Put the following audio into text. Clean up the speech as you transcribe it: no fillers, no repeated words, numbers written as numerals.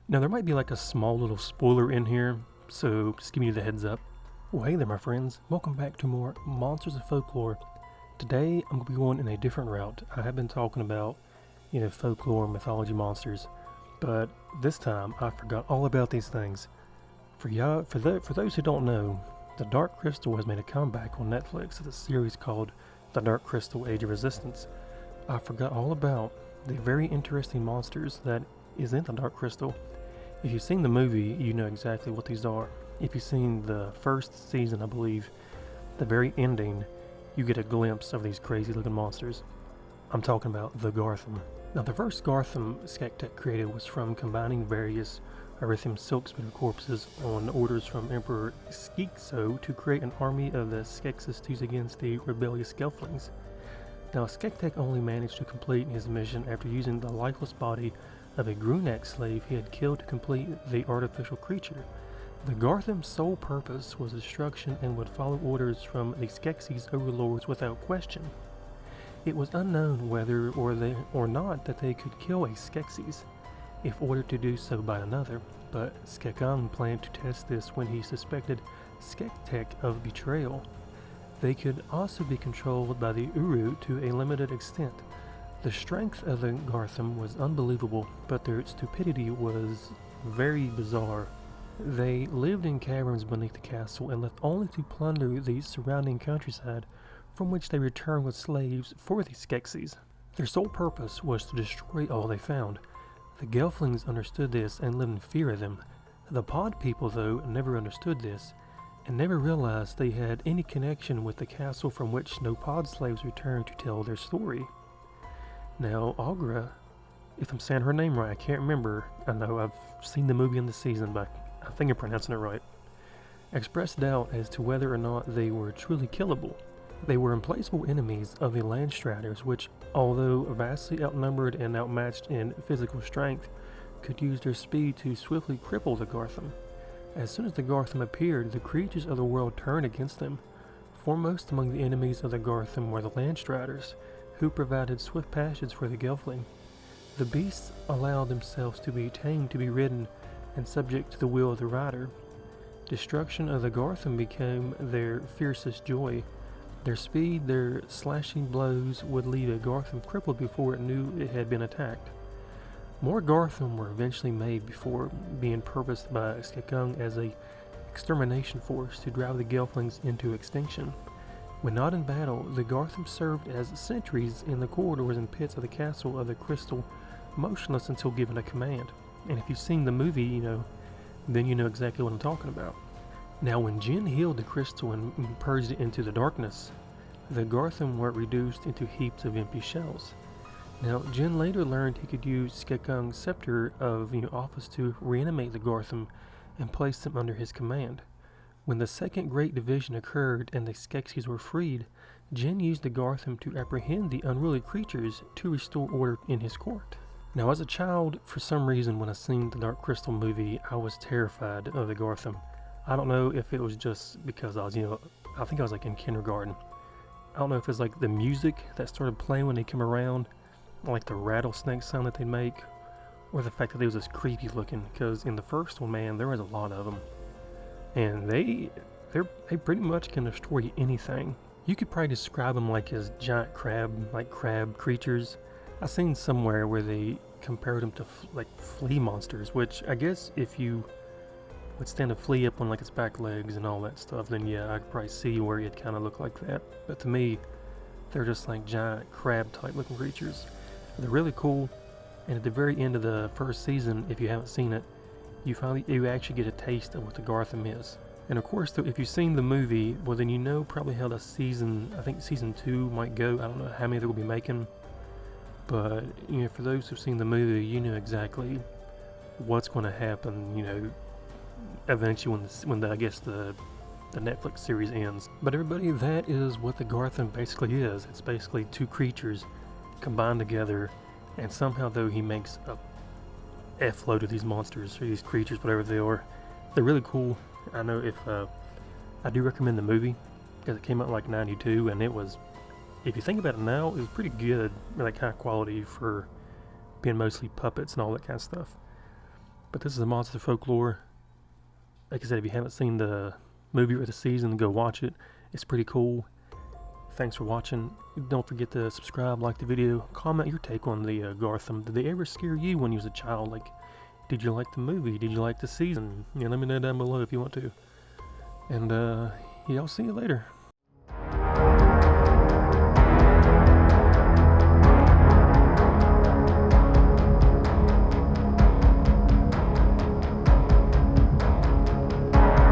Now there might be like a small little spoiler in here, so just giving you the heads up. Well, hey there my friends, welcome back to more Monsters of Folklore. Today I'm going to be going in a different route. I have been talking about, folklore, mythology monsters, but this time I forgot all about these things. For those who don't know, the Dark Crystal has made a comeback on Netflix with a series called The Dark Crystal Age of Resistance. I forgot all about the very interesting monsters that is in the Dark Crystal. If you've seen the movie, you know exactly what these are. If you've seen the first season, I believe, the very ending, you get a glimpse of these crazy looking monsters. I'm talking about the Garthim. Now the first Garthim skekTek created was from combining various Arathim silkspear corpses on orders from Emperor Skeksis to create an army of the Skeksis to use against the rebellious Gelflings. Now skekTek only managed to complete his mission after using the lifeless body of a Gruenak slave he had killed to complete the artificial creature. The Garthim's sole purpose was destruction and would follow orders from the Skeksis overlords without question. It was unknown whether or not that they could kill a Skeksis if ordered to do so by another, but Skekung planned to test this when he suspected skekTek of betrayal. They could also be controlled by the Uru to a limited extent. The strength of the Garthim was unbelievable, but their stupidity was very bizarre. They lived in caverns beneath the castle and left only to plunder the surrounding countryside, from which they returned with slaves for the Skeksis. Their sole purpose was to destroy all they found. The Gelflings understood this and lived in fear of them. The Pod people, though, never understood this, and never realized they had any connection with the castle from which no Pod slaves returned to tell their story. Now, Agra, if I'm saying her name right, I can't remember. I know I've seen the movie in the season, but I think I'm pronouncing it right. Expressed doubt as to whether or not they were truly killable. They were implacable enemies of the Landstraters, which, although vastly outnumbered and outmatched in physical strength, could use their speed to swiftly cripple the Garthim. As soon as the Garthim appeared, the creatures of the world turned against them. Foremost among the enemies of the Garthim were the Landstraters, who provided swift passage for the Gelfling. The beasts allowed themselves to be tamed to be ridden and subject to the will of the rider. Destruction of the Garthim became their fiercest joy. Their speed, their slashing blows would leave a Garthim crippled before it knew it had been attacked. More Garthim were eventually made before being purposed by Skekung as a extermination force to drive the Gelflings into extinction. When not in battle, the Garthim served as sentries in the corridors and pits of the castle of the crystal, motionless until given a command. And if you've seen the movie, then you know exactly what I'm talking about. Now when Jin healed the crystal and purged it into the darkness, the Garthim were reduced into heaps of empty shells. Now Jin later learned he could use Skekung's scepter of office to reanimate the Garthim and place them under his command. When the Second Great Division occurred and the Skeksis were freed, Jin used the Garthim to apprehend the unruly creatures to restore order in his court. Now as a child, for some reason when I seen the Dark Crystal movie, I was terrified of the Garthim. I don't know if it was just because I was, I think I was like in kindergarten. I don't know if it's like the music that started playing when they come around, like the rattlesnake sound that they make, or the fact that they was just creepy looking, because in the first one, man, there was a lot of them. And they pretty much can destroy anything. You could probably describe them like as giant crab creatures. I seen somewhere where they compared them to like flea monsters, which I guess if you would stand a flea up on like its back legs and all that stuff, then yeah, I could probably see where it'd kind of look like that. But to me, they're just like giant crab type looking creatures. They're really cool. And at the very end of the first season, if you haven't seen it, you actually get a taste of what the Garthim is. And of course, if you've seen the movie, well then you know probably how I think season 2 might go. I don't know how many they're going to be making. But, for those who've seen the movie, you know exactly what's going to happen, eventually when the Netflix series ends. But everybody, that is what the Garthim basically is. It's basically two creatures combined together, and somehow though he makes a F-load of these monsters, or these creatures, whatever they are. They're really cool. I know I do recommend the movie, because it came out in like 92, and it was, if you think about it now, it was pretty good, like high quality for being mostly puppets and all that kind of stuff. But this is a monster folklore. Like I said, if you haven't seen the movie or the season, go watch it. It's pretty cool. Thanks for watching. Don't forget to subscribe, like the video, comment your take on the Garthim. Did they ever scare you when you was a child? Like, did you like the movie? Did you like the season? Let me know down below if you want to. And yeah, I'll see you later.